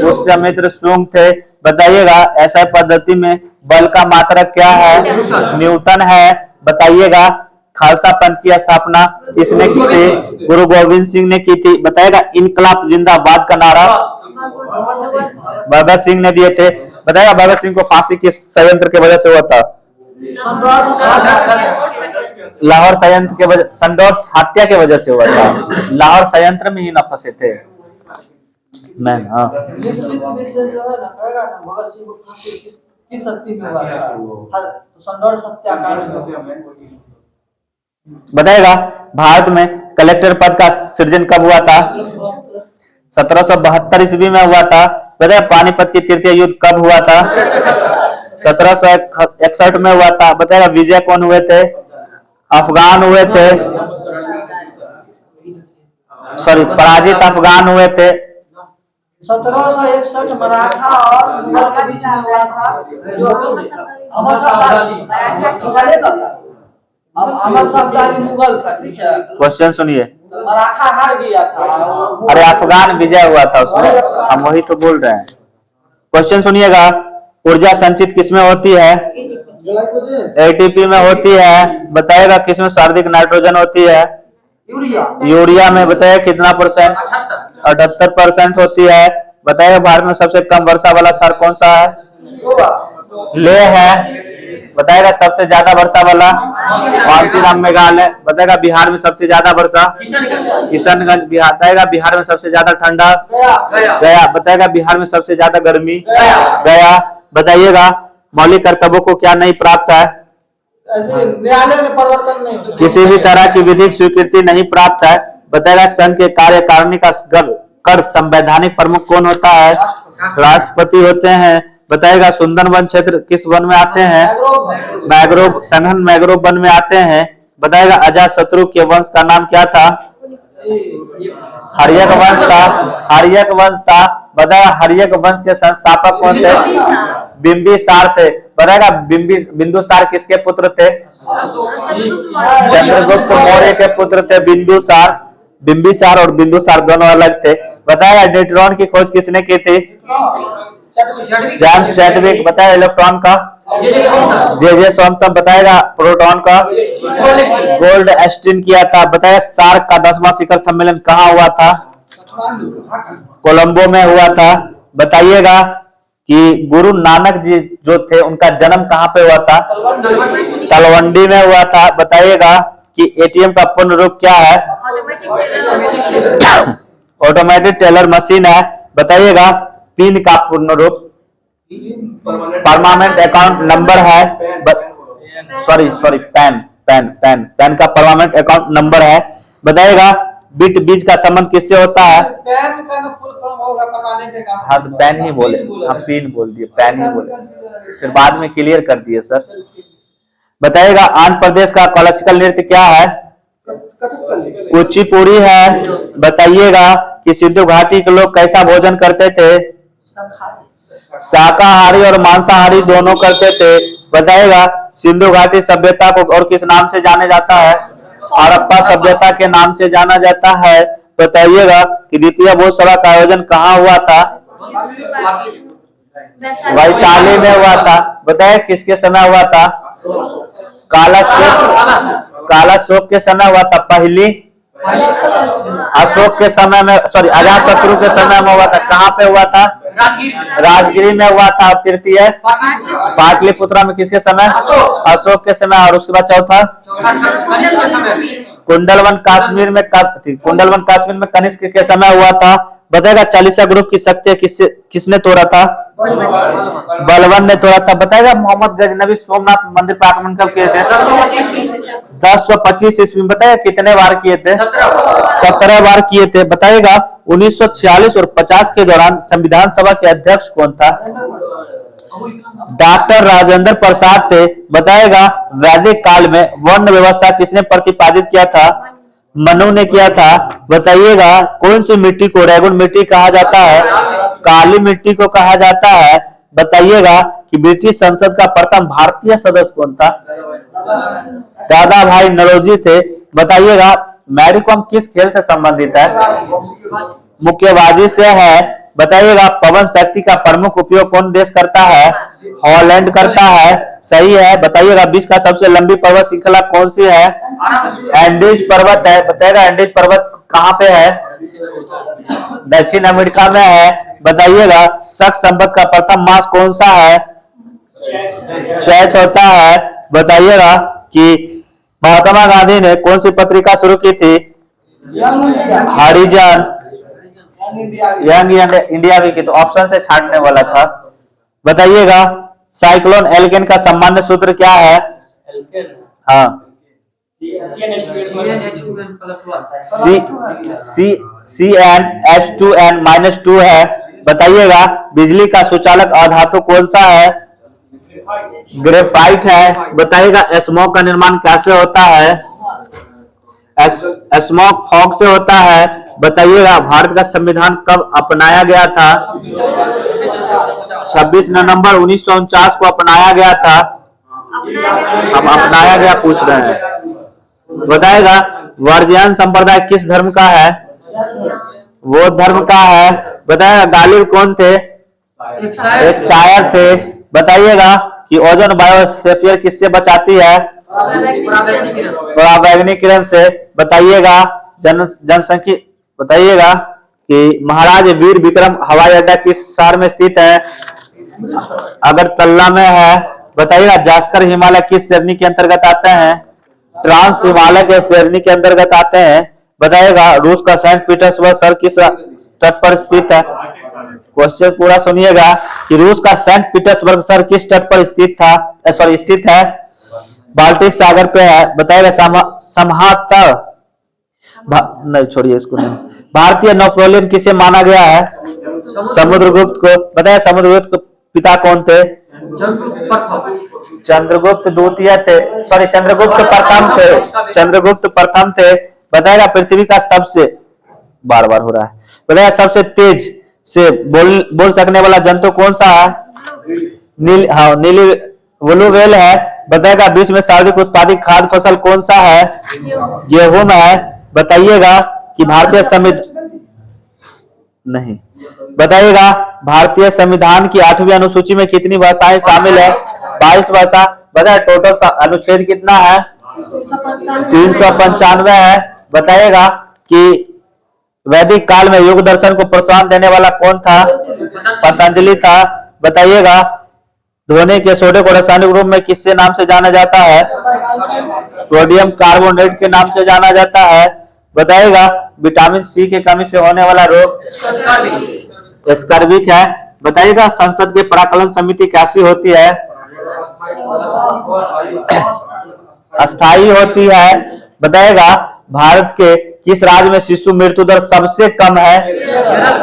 पुष्यमित्र शुंग थे। बताइएगा ऐसा पद्धति में बल का मात्रक क्या है? न्यूटन है। बताइएगा खालसा पंथ की स्थापना किसने की थी? गुरु गोविंद सिंह ने की थी। बताइएगा इनकलाब जिंदाबाद का नारा भगत सिंह ने दिए थे। बताइएगा भगत सिंह को फांसी किस संयंत्र के वजह से हुआ था? लाहौर संयंत्र के वजह, संडौर हत्या के वजह से हुआ था। लाहौर संयंत्र में ही न फंसे थे। मैं निश्चित विषय जो है ना कहेगा ना भगत सिंह को फांसी किस स्थिति में हुआ था? संडौर हत्याकांड में। बताइएगा भारत में कलेक्टर पद का सृजन कब हुआ था? 1772 ईस्वी में हुआ था। बताइए पानीपत की तृतीय युद्ध कब हुआ था? 1761 में हुआ था। बताइएगा विजय कौन हुए थे? अफगान हुए थे। सॉरी पराजित अफगान हुए थे। 1761 मराठा और मुगल के बीच में हुआ था। अहमद शाह मुगल था। ठीक है क्वेश्चन सुनिए। मराठा हार गया था। अरे अफगान विजय हुआ था उसमें, हम वही तो बोल रहे हैं। क्वेश्चन सुनिएगा ऊर्जा संचित किसमें होती है? ATP में होती है। बताइएगा किसमें सर्वाधिक नाइट्रोजन होती है? यूरिया में। बताइए कितना परसेंट? 78% होती है। बताइएगा भारत में सबसे कम वर्षा वाला शहर कौन सा है? लेह है। बताएगा सबसे ज्यादा वर्षा वाला? कांचीराम मेघालय। बताएगा बिहार में सबसे ज्यादा वर्षा? किशनगंज। बताएगा बिहार में सबसे ज्यादा ठंडा? गया। बताएगा बिहार में सबसे ज्यादा गर्मी? गया। बताइएगा मौलिक कर्तव्यों को क्या नहीं प्राप्त है? न्यायालय में परिवर्तन नहीं हो किसी भी तरह की विधिक स्वीकृति नहीं प्राप्त है। बताएगा संघ के कार्यकारिणी का कर संवैधानिक प्रमुख कौन होता है? राष्ट्रपति होते हैं। बताएगा सुंदर वन क्षेत्र किस वन में आते हैं? मैग्रोव। सघन मैग्रोव वन में आते हैं। बताएगा अजातशत्रु के वंश का नाम क्या था? हर्यक वंश था। हर्यक वंश था। बताएगा हर्यक वंश के संस्थापक कौन थे? बिंबिसार थे। बताएगा बिंदुसार किसके पुत्र थे? चंद्रगुप्त मौर्य के पुत्र थे बिंदुसार। बिंबिसार और बिंदुसार दोनों अलग थे। बताएगा न्यूट्रॉन की खोज किसने की थी? James Chadwick. बताया इलेक्ट्रॉन का जे सोनतम बताएगा। प्रोटॉन का गोल्ड एस्टीन किया था। बताया सार्क का 10वां शिखर सम्मेलन कहाँ हुआ था? कोलंबो में हुआ था। बताइएगा कि गुरु नानक जी जो थे उनका जन्म कहाँ पे हुआ था? तलवंडी में हुआ था। बताइएगा कि एटीएम का पूर्ण रूप क्या है? ऑटोमेटिक टेलर मशीन है। बताइएगा पिन का पूर्ण रूप? परमानेंट अकाउंट नंबर है। सॉरी पैन का परमानेंट अकाउंट नंबर है। बताइएगा बिट बीज का संबंध किससे होता है? पैन का ना फुल फॉर्म होगा परमानेंट का। हाँ तो पैन ही बोले, हम पिन बोल दिए, पैन ही बोले, फिर बाद में क्लियर कर दिए सर। बताइएगा आंध्र प्रदेश का क्लासिकल नृत्य क्या है? कुचिपुड़ी है। बताइएगा कि सिंधु घाटी के लोग कैसा भोजन करते थे? शाकाहारी और मांसाहारी दोनों करते थे। बताइएगा सिंधु घाटी सभ्यता को और किस नाम से जाना जाता है? हड़प्पा सभ्यता के नाम से जाना जाता है। बताइएगा कि द्वितीय भोज सभा का आयोजन कहाँ हुआ था? वैशाली में हुआ था। बताइए किसके समय हुआ था? काला शोक के समय हुआ था। पहली अशोक के समय में, सॉरी अजात शत्रु के समय में हुआ था। कहाँ पे हुआ था? राजगिरी में हुआ था। और तृतीय पाटलिपुत्रा में किसके समय? अशोक के समय। और उसके बाद चौथा कुंडलवन कश्मीर में कनिष्क के समय हुआ था। बताएगा चालीसा ग्रुप की शक्ति किसने तोड़ा था? बलवन ने तोड़ा था। बताएगा मोहम्मद गजनबी सोमनाथ मंदिर पर आक्रमण कब किए थे? 1025 ईस्वी में। बताइए कितने बार किए थे? 17 बार किए थे। बताइएगा 1946 और 50 के दौरान संविधान सभा के अध्यक्ष कौन था? डॉक्टर राजेंद्र प्रसाद थे। बताएगा वैदिक काल में वर्ण व्यवस्था किसने प्रतिपादित किया था? मनु ने किया था। बताइएगा कौन सी मिट्टी को रेगुन मिट्टी कहा जाता है? काली मिट्टी को कहा जाता है। बताइएगा कि ब्रिटिश संसद का प्रथम भारतीय सदस्य कौन था? दादा भाई नौरोजी थे। बताइएगा मैरी कॉम किस खेल से संबंधित है? मुक्केबाजी से है। बताइएगा पवन शक्ति का प्रमुख उपयोग कौन देश करता है? हॉलैंड करता है। सही है। बताइएगा विश्व का सबसे लंबी पर्वत श्रृंखला कौन सी है? एंडीज पर्वत है। बताइएगा एंडीज पर्वत कहाँ पे है? दक्षिण अमेरिका में है। बताइएगा शक संवत का प्रथम मास कौन सा है? चैत होता है। बताइएगा कि महात्मा गांधी ने कौन सी पत्रिका शुरू की थी? हरिजन यंग इंडिया भी की। तो ऑप्शन से छांटने वाला था। बताइएगा साइक्लोन एल्केन का सामान्य सूत्र क्या है? हाँ CnH2n-2 है। बताइएगा बिजली का सुचालक अधातु कौन सा है? ग्रेफाइट है। बताइएगा स्मोक का निर्माण कैसे होता है? स्मोक फॉग से होता है। बताइएगा भारत का संविधान कब अपनाया गया था? 26 नवंबर 1949 को अपनाया गया था। हम अपनाया गया पूछ रहे हैं। बताएगा वर्जियन संप्रदाय किस धर्म का है? वो धर्म का है। बताएगा गालिब कौन थे? एक शायर थे। बताइएगा कि ओजोन बायोस्फीयर किससे बचाती है? पराबैंगनी किरण से। बताइएगा जनसंख्या बताइएगा कि महाराज वीर विक्रम हवाई अड्डा किस शहर में स्थित है? अगरतला में है। बताइएगा जास्कर हिमालय किस श्रेणी के अंतर्गत आते हैं? ट्रांस हिमालय के श्रेणी के अंतर्गत आते हैं। बताइएगा रूस का सेंट पीटर्सबर्ग शहर किस तट पर स्थित है? क्वेश्चन पूरा सुनिएगा कि रूस का सेंट पीटर्सबर्ग शहर किस तट पर स्थित है? बाल्टिक सागर पे है। बताइएगा नहीं छोड़िए इसको नहीं। भारतीय नौप्रोलियन किसे माना गया है? समुद्रगुप्त को। बताया समुद्रगुप्त के पिता कौन थे? चंद्रगुप्त द्वितीय थे। चंद्रगुप्त प्रथम थे। बताएगा पृथ्वी का सबसे बार हो रहा है। बताया सबसे तेज से बोल सकने वाला जंतु कौन सा है? नीली ब्लू व्हेल है। बताएगा विश्व में सर्वाधिक उत्पादित खाद्य फसल कौन सा है? गेहूं है। बताइएगा कि भारतीय भारतीय संविधान की 8वीं अनुसूची में कितनी भाषाएं शामिल है? 22 भाषा। बताए टोटल अनुच्छेद कितना है? 395 है। बताइएगा कि वैदिक काल में योग दर्शन को प्रोत्साहन देने वाला कौन था? पतंजलि था। बताइएगा धोने के सोडे को रासायनिक रूप में किससे नाम से जाना जाता है? सोडियम कार्बोनेट के नाम से जाना जाता है। बताइएगा विटामिन सी की कमी से होने वाला रोग स्कर्विक है। बताइएगा संसद की प्राक्कलन समिति कैसी होती है? अस्थायी होती है। बताइएगा भारत के किस राज्य में शिशु मृत्यु दर सबसे कम है?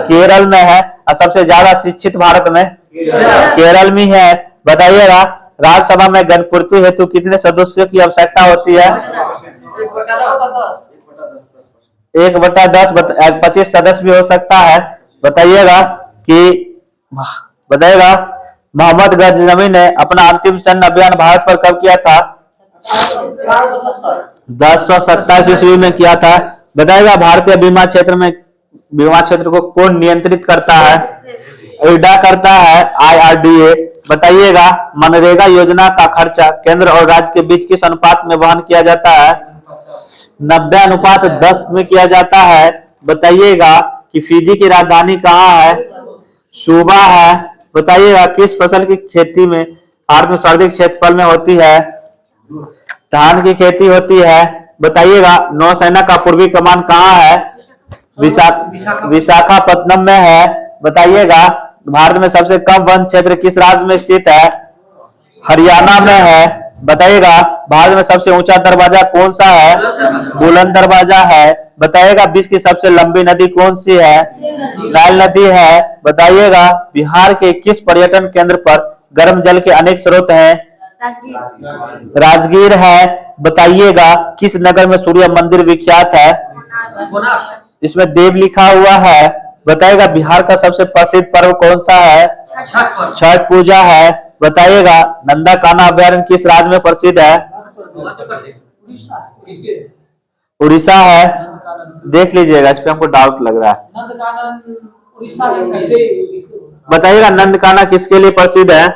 केरल में है। और सबसे ज्यादा शिक्षित भारत में केरल में है। बताइएगा राज्यसभा में गणपूर्ति हेतु कितने सदस्यों की आवश्यकता होती है? 1/10। 25 सदस्य भी हो सकता है। बताइएगा मोहम्मद गजनवी ने अपना अंतिम सैन्य अभियान भारत पर कब किया था? 1027 ईस्वी में किया था। बताइएगा भारतीय बीमा क्षेत्र को कौन नियंत्रित करता है? इरडा करता है, IRDA। बताइएगा मनरेगा योजना का खर्चा केंद्र और राज्य के बीच किस अनुपात में वहन किया जाता है? 90:10 में किया जाता है। बताइएगा कि फिजी की राजधानी कहाँ है? सूबा है। बताइएगा किस फसल की खेती में भारत में सर्वाधिक क्षेत्रफल में होती है? धान की खेती होती है। बताइएगा नौसेना का पूर्वी कमान कहाँ है? विशाखापत्तनम में है। बताइएगा भारत में सबसे कम वन क्षेत्र किस राज्य में स्थित है? हरियाणा में है। बताइएगा भारत में सबसे ऊंचा दरवाजा कौन सा है? बुलंद दरवाजा है। बताइएगा विश्व की सबसे लंबी नदी कौन सी है? नाइल नदी है। बताइएगा बिहार के किस पर्यटन केंद्र पर गर्म जल के अनेक स्रोत हैं? राजगीर है। बताइएगा किस नगर में सूर्य मंदिर विख्यात है? इसमें देव लिखा हुआ है। बताइएगा बिहार का सबसे प्रसिद्ध पर्व कौन सा है? छठ पूजा है। बताइएगा नंदा कान्हा अभयारण्य किस राज्य में प्रसिद्ध है? उड़ीसा है। देख लीजिएगा, इस पे हमको डाउट लग रहा है। बताइएगा नंदकाना किसके लिए प्रसिद्ध है?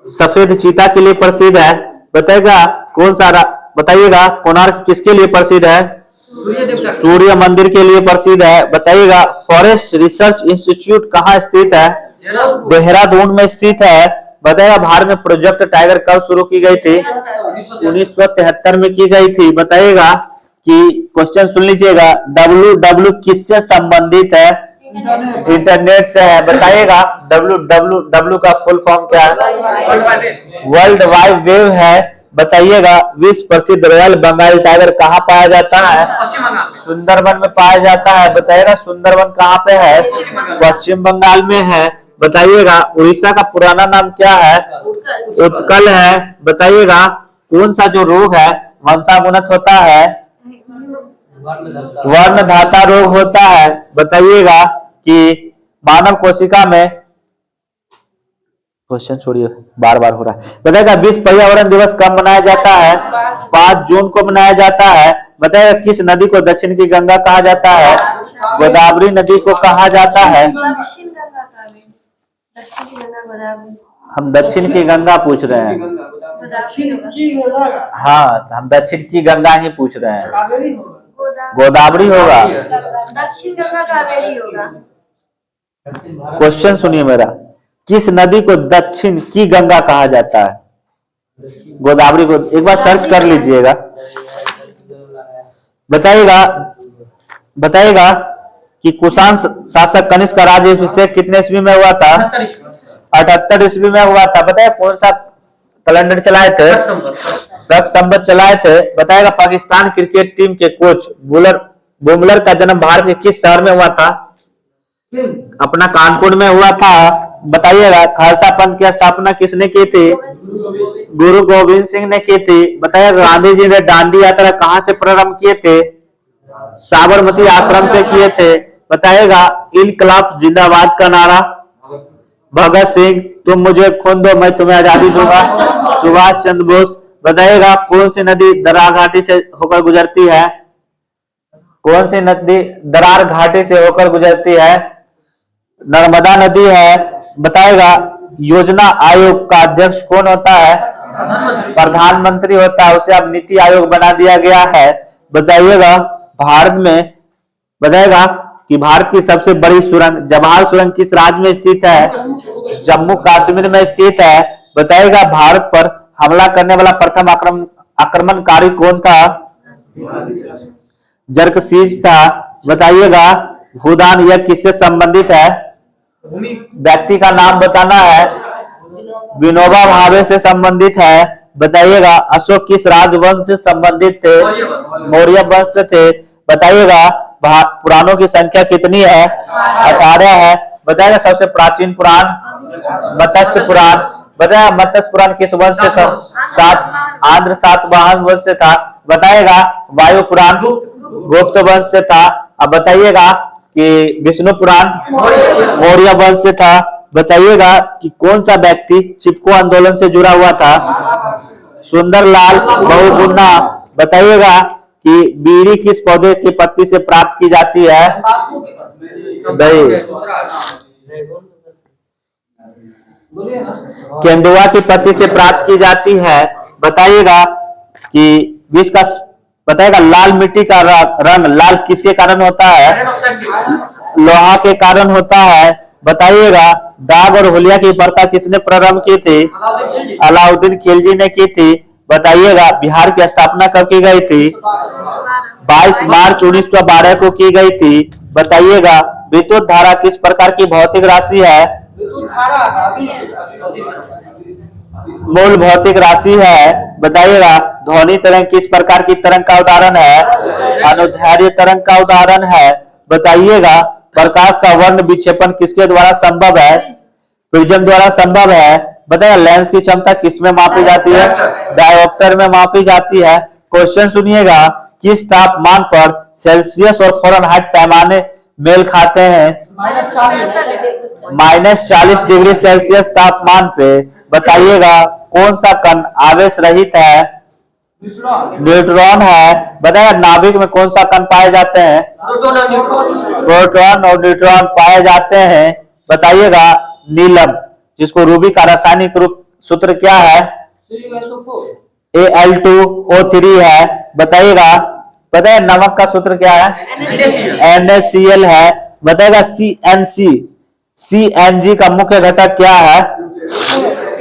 सफेद चीता के लिए प्रसिद्ध है। बताइएगा बताइएगा कोणार्क किसके लिए प्रसिद्ध है? सूर्य मंदिर के लिए प्रसिद्ध है। बताइएगा फॉरेस्ट रिसर्च इंस्टीट्यूट कहाँ स्थित है? देहरादून में स्थित है। बताइएगा भारत में प्रोजेक्ट टाइगर कब शुरू की गई थी? 1973 में की गई थी। बताइएगा कि क्वेश्चन सुन लीजिएगा WW किससे संबंधित है? इंटरनेट से है। बताइएगा WWW का फुल फॉर्म क्या है? वर्ल्ड वाइड वेब है। बताइएगा विश्व प्रसिद्ध रॉयल बंगाल टाइगर कहाँ पाया जाता है? सुंदरबन में पाया जाता है। बताइएगा सुंदरबन कहाँ पे है? पश्चिम बंगाल में है। बताइएगा उड़ीसा का पुराना नाम क्या है? उत्कल है। बताइएगा कौन सा जो रोग है वंशानुगत होता है? वर्णधाता रोग होता है। बताइएगा कि मानव कोशिका में क्वेश्चन छोड़िए, बार बार हो रहा है। बताइएगा विश्व पर्यावरण दिवस कब मनाया जाता है? 5 जून को मनाया जाता है। बताइएगा किस नदी को दक्षिण की गंगा कहा जाता है? गोदावरी नदी को कहा जाता है। हम दक्षिण की गंगा पूछ रहे हैं। हाँ हम दक्षिण की गंगा ही पूछ रहे हैं। गोदावरी होगा। दक्षिण गंगा कावेरी होगा। क्वेश्चन सुनिए मेरा, किस नदी को दक्षिण की गंगा कहा जाता है? गोदावरी को एक बार सर्च कर लीजिएगा। बताइएगा कि कुषाण शासक कनिष्क का राज्याभिषेक कितने ईस्वी में हुआ था? 78 ईस्वी में हुआ था। बताइए कौन सा कैलेंडर चलाए थे? शक संवत चलाए थे। बताइएगा पाकिस्तान क्रिकेट टीम के कोच बुमलर का जन्म भारत के किस शहर में हुआ था? अपना कानपुर में हुआ था। बताइएगा खालसा पंथ की स्थापना किसने की थी? गुरु गोविंद सिंह ने की थी। बताइएगा गांधी जी ने दांडी यात्रा कहाँ से प्रारंभ किए थे? साबरमती आश्रम से किए थे। बताइएगा इनकलाब जिंदाबाद का नारा? भगत सिंह। तुम मुझे खून दो मैं तुम्हें आजादी दूंगा, सुभाष चंद्र बोस। बताइएगा कौन सी नदी दरार घाटी से होकर गुजरती है? कौन सी नदी दरार घाटी से होकर गुजरती है? नर्मदा नदी है। बताइएगा योजना आयोग का अध्यक्ष कौन होता है? प्रधानमंत्री होता है, उसे अब नीति आयोग बना दिया गया है। बताइएगा भारत में, बताएगा कि भारत की सबसे बड़ी सुरंग जवाहर सुरंग किस राज्य में स्थित है? जम्मू कश्मीर में स्थित है। बताइएगा भारत पर हमला करने वाला प्रथम आक्रमणकारी कौन था? जरकशीज था। बताइएगा भूदान यह किससे संबंधित है? व्यक्ति का नाम बताना है। विनोबा भावे से संबंधित है। बताइएगा अशोक किस राजवंश से संबंधित थे? मौर्य वंश से थे। बताइएगा पुराणों की संख्या कितनी है? 18 है। बताइएगा सबसे प्राचीन पुराण मत्स्य पुराण। बताया मत्स्य पुराण किस वंश से था? आंध्र सातवाहन वंश से था। बताइएगा वायु पुराण गुप्त वंश से था। अब बताइएगा कि विष्णु पुराण मौर्य वंश से था। बताइएगा कि कौन सा व्यक्ति चिपको आंदोलन से जुड़ा हुआ था? सुंदरलाल बहुगुणा। बताइएगा कि बीड़ी किस पौधे की पत्ती से प्राप्त की जाती है? दही। केंदुआ की पत्ती से प्राप्त की जाती है। बताइएगा कि विश्व का बताएगा लाल मिट्टी का रंग लाल किसके कारण होता है? लोहा के कारण होता है। बताइएगा दाग और हुलिया की वार्ता किसने प्रारंभ की थी? अलाउद्दीन खिलजी ने की थी। बताइएगा बिहार की स्थापना कब की गई थी? 22 मार्च 1912 को की गई थी। बताइएगा विद्युत धारा किस प्रकार की भौतिक राशि है? मूल भौतिक राशि है। बताइएगा ध्वनि तरंग किस प्रकार की तरंग का उदाहरण है? अनुदैर्ध्य तरंग का उदाहरण है। बताइएगा प्रकाश का वर्ण विक्षेपण किसके द्वारा संभव है? प्रिज्म द्वारा संभव है। बताइए लेंस की क्षमता किसमें मापी जाती है? डायोप्टर में मापी जाती है। क्वेश्चन सुनिएगा किस तापमान पर सेल्सियस और फ़ारेनहाइट पैमाने मेल खाते हैं? -40 डिग्री सेल्सियस तापमान पे। बताइएगा कौन सा कण आवेश रहित है? न्यूट्रॉन है। बताइए नाभिक में कौन सा कण पाए जाते हैं? प्रोटॉन और न्यूट्रॉन पाए जाते हैं। बताइएगा नीलम जिसको रूबी का रासायनिक रूप सूत्र क्या है? Al2O3 है। बताइएगा नमक का सूत्र क्या है? NaCl है। बताइएगा CNG का मुख्य घटक क्या है?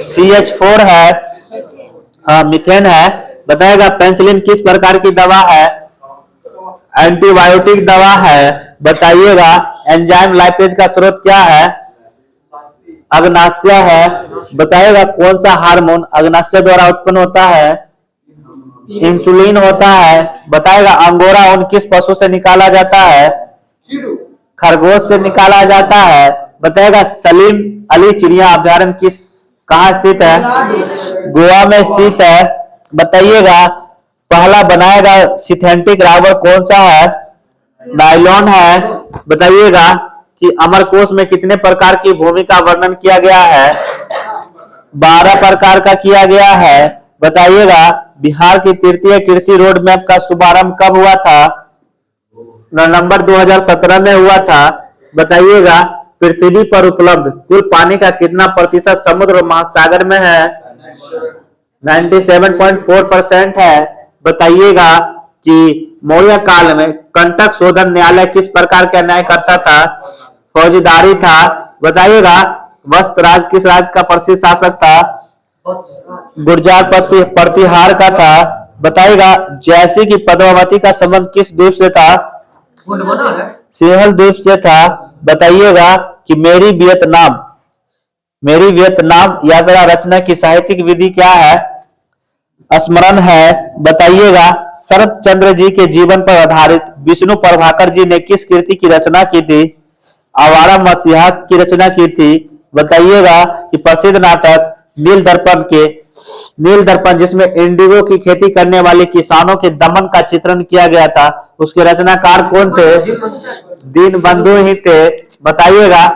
CH4 है। हाँ मीथेन है। बताइएगा पेनिसिलिन किस प्रकार की दवा है? एंटीबायोटिक दवा है। बताइएगा एंजाइम लाइपेज का स्रोत क्या है? अग्नाशय है। बताइएगा कौन सा हार्मोन अग्नाशय द्वारा उत्पन्न होता है? इंसुलिन होता है। बताइएगा अंगोरा ऊन किस पशु से निकाला जाता है? खरगोश से निकाला जाता है। बताइएगा सलीम अली चिड़िया अभ्यारण्य कहाँ स्थित है? गोवा में स्थित है। बताइएगा पहला बनाया गया सिंथेटिक रबर कौन सा है? नायलॉन है। बताइएगा कि अमरकोश में कितने प्रकार की भूमि का वर्णन किया गया है? 12 प्रकार का किया गया है। बताइएगा बिहार की तृतीय कृषि रोड मैप का शुभारंभ कब हुआ था? नवंबर 2017 में हुआ था। बताइएगा पृथ्वी पर उपलब्ध कुल पानी का कितना प्रतिशत समुद्र और महासागर में है? 97.4% है। बताइएगा कि मौर्य काल में कंटक शोधन न्यायालय किस प्रकार का न्याय करता था? फौजदारी था। बताइएगा वस्त राज किस राज्य का प्रसिद्ध शासक था? गुर्जर प्रतिहार का था। बताइएगा जैसे कि पद्मावती का संबंध किस द्वीप से था? सिंहल द्वीप से था। बताइएगा कि मेरी वियतनाम यात्रा रचना की साहित्यिक विधि क्या है? स्मरण है। बताइएगा शरत चंद्र जी के जीवन पर आधारित विष्णु प्रभाकर जी ने किस कृति की रचना की थी? आवारा मसीहा की रचना की थी। बताइएगा कि प्रसिद्ध नाटक नील दर्पण जिसमें इंडिगो की खेती करने वाले किसानों के दमन का चित्रण किया गया था उसके रचनाकार कौन थे? दीनबंधु ही थे। बताइएगा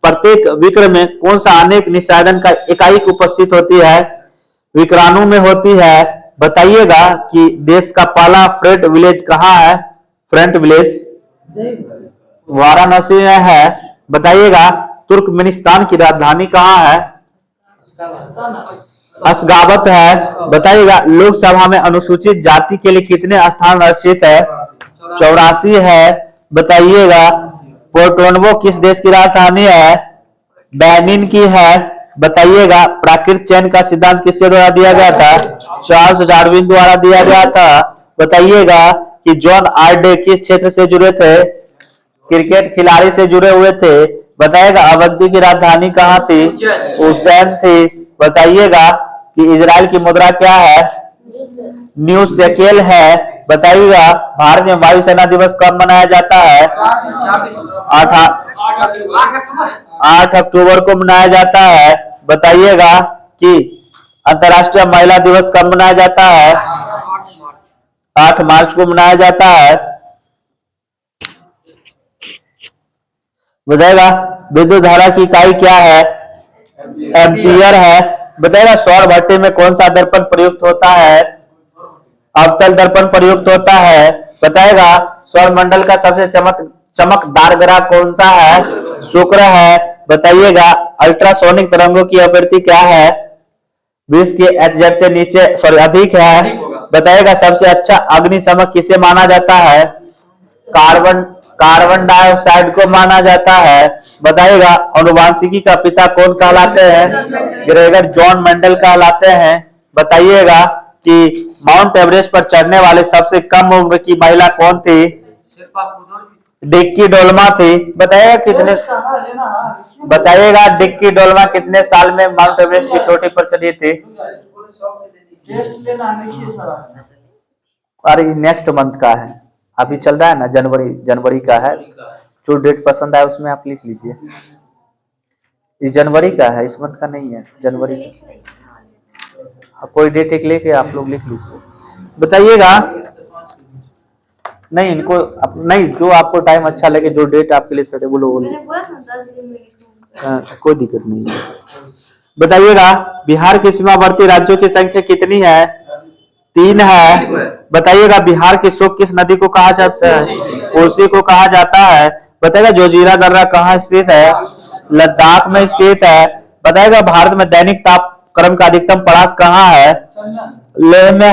प्रत्येक विक्र में कौन सा अनेक निषेधन का इकाई उपस्थित होती है? विक्राणु में होती है। बताइएगा कि देश का पहला फ्रेट विलेज कहाँ है? फ्रंट विलेज वाराणसी में है। बताइएगा तुर्कमेनिस्तान की राजधानी कहाँ है? बता ना। असगावत है। बताइएगा लोकसभा में अनुसूचित जाति के लिए कितने स्थान आरक्षित है? 84 है। बताइएगा पोर्टोनवो किस देश की राजधानी है? बेनिन की है। बताइएगा प्राकृतिक चयन का सिद्धांत किसके द्वारा दिया गया था? चार्ल्स डार्विन द्वारा दिया गया था। बताइएगा कि जॉन आर्डे किस क्षेत्र से जुड़े थे? क्रिकेट खिलाड़ी से जुड़े हुए थे। बताइएगा अवंती की राजधानी कहाँ थी? उज्जैन थी। बताइएगा कि इजराइल की मुद्रा क्या है? न्यू शेकेल है। बताइएगा भारत में वायुसेना दिवस कब मनाया जाता है? 8 अक्टूबर को मनाया जाता है। बताइएगा कि अंतर्राष्ट्रीय महिला दिवस कब मनाया जाता है? 8 मार्च को मनाया जाता है। बताइएगा विद्युत धारा की इकाई क्या है? एम्पियर है। बताइएगा सौर भट्टी में कौन सा दर्पण प्रयुक्त होता है? अवतल दर्पण प्रयुक्त होता है। बताइएगा सौर मंडल का सबसे चमकदार ग्रह कौन सा है? शुक्र है। बताइएगा अल्ट्रासोनिक तरंगों की आवृत्ति क्या है? 20 के HZ से नीचे अधिक है। बताइएगा सबसे अच्छा अग्निशमक किसे माना जाता है? कार्बन डाइऑक्साइड को माना जाता है। बताइएगा आनुवांशिकी का पिता कौन कहलाते हैं? ग्रेगर जॉन मेंडल कहलाते हैं। बताइएगा कि माउंट एवरेस्ट पर चढ़ने वाले सबसे कम उम्र की महिला कौन थी? डिक्की डोल्मा थी। बताइएगा कितने बताइएगा डिक्की डोल्मा कितने साल में माउंट एवरेस्ट की चोटी पर चढ़ी थी? टेस्ट लेना है, लिखिए सर। अरे नेक्स्ट मंथ का है, अभी चल रहा है ना, जनवरी का है। जो डेट पसंद आए उसमें आप लिख लीजिए। इस जनवरी का है, इस मंथ का नहीं है, जनवरी का। कोई डेट एक लेके आप लोग लिख लीजिए। बताइएगा नहीं इनको नहीं, जो आपको टाइम अच्छा लगे, जो डेट आपके लिए सूटेबल हो कोई दिक्कत नहीं है। बताइएगा बिहार के सीमावर्ती राज्यों की संख्या कितनी है? 3 है। बताइएगा बिहार की शोक किस नदी को कहा जाता है? कोसी को कहा जाता है। बताइएगा जोजिला दर्रा कहाँ स्थित है? लद्दाख में स्थित है। बताइएगा भारत में दैनिक तापक्रम का अधिकतम पड़ास कहाँ है? लेह में है।